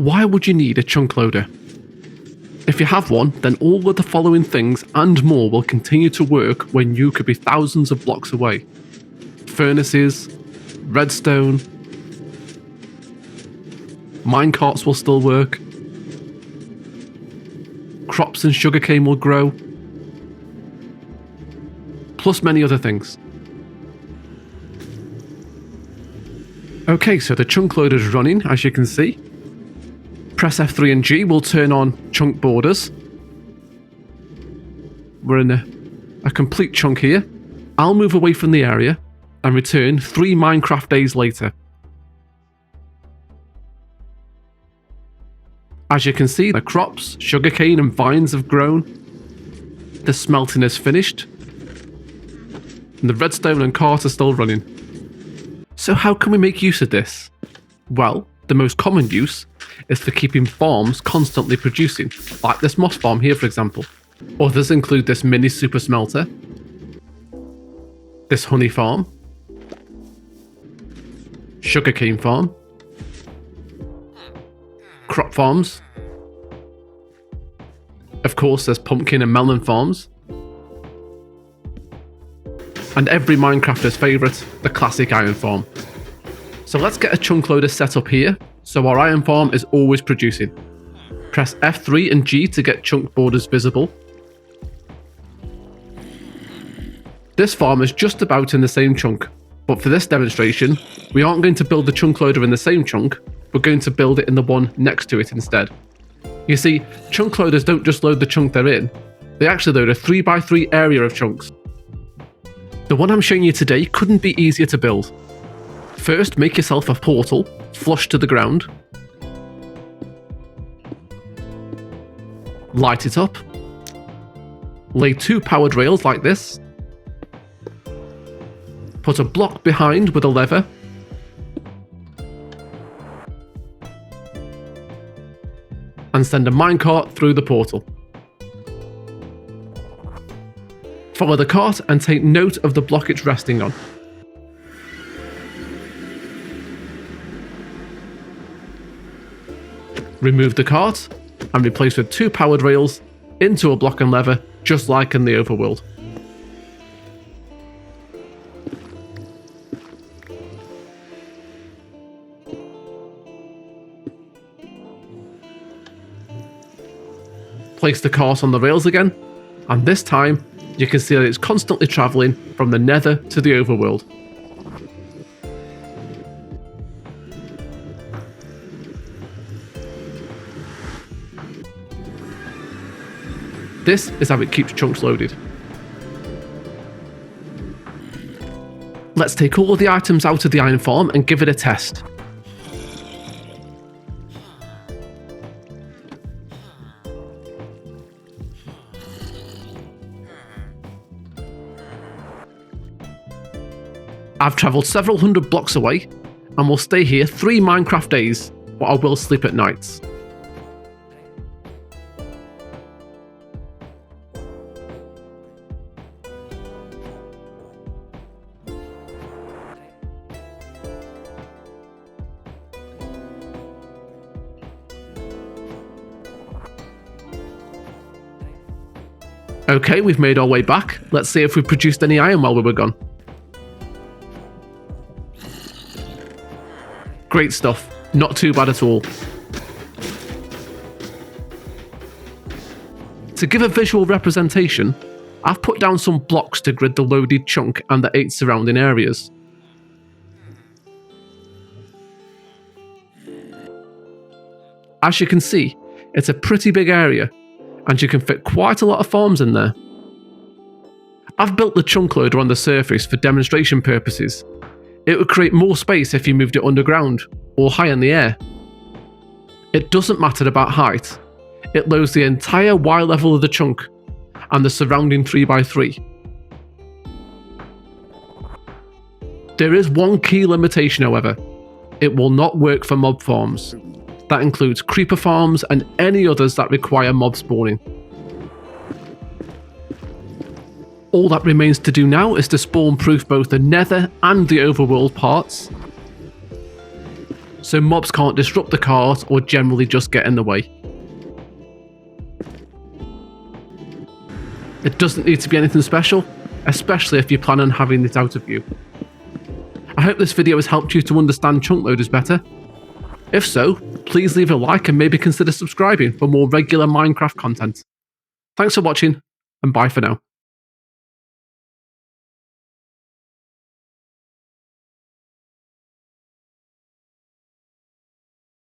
Why would you need a chunk loader? If you have one, then all of the following things and more will continue to work when you could be thousands of blocks away. Furnaces, redstone, minecarts will still work, crops and sugarcane will grow, plus many other things. Okay, so the chunk loader is running, as you can see. Press F3 and G will turn on chunk borders. We're in a complete chunk here. I'll move away from the area and return 3 Minecarft days later. As you can see, the crops, sugarcane and vines have grown. The smelting is finished. And the redstone and cart are still running. So how can we make use of this? Well, the most common use is for keeping farms constantly producing, like this moss farm here for example. Others include this mini super smelter, this honey farm, sugarcane farm, crop farms, of course there's pumpkin and melon farms, and every Minecrafter's favourite, the classic iron farm. So let's get a chunk loader set up here, so our iron farm is always producing. Press F3 and G to get chunk borders visible. This farm is just about in the same chunk, but for this demonstration, we aren't going to build the chunk loader in the same chunk, we're going to build it in the one next to it instead. You see, chunk loaders don't just load the chunk they're in, they actually load a 3x3 area of chunks. The one I'm showing you today couldn't be easier to build. First, make yourself a portal, flush to the ground. Light it up. Lay 2 powered rails like this. Put a block behind with a lever. And send a minecart through the portal. Follow the cart and take note of the block it's resting on. Remove the cart and replace with 2 powered rails into a block and lever, just like in the overworld. Place the cart on the rails again, and this time you can see that it's constantly travelling from the nether to the overworld. This is how it keeps chunks loaded. Let's take all of the items out of the iron farm and give it a test. I've travelled several hundred blocks away and will stay here 3 Minecraft days, but I will sleep at nights. Okay, we've made our way back. Let's see if we produced any iron while we were gone. Great stuff. Not too bad at all. To give a visual representation, I've put down some blocks to grid the loaded chunk and the 8 surrounding areas. As you can see, it's a pretty big area, and you can fit quite a lot of farms in there. I've built the chunk loader on the surface for demonstration purposes. It would create more space if you moved it underground or high in the air. It doesn't matter about height. It loads the entire Y level of the chunk and the surrounding 3x3. There is one key limitation however. It will not work for mob farms. That includes creeper farms and any others that require mob spawning. All that remains to do now is to spawn proof both the nether and the overworld parts. so mobs can't disrupt the cart or generally just get in the way. It doesn't need to be anything special, especially if you plan on having it out of view. I hope this video has helped you to understand chunk loaders better. If so, please leave a like and maybe consider subscribing for more regular Minecraft content. Thanks for watching, and bye for now.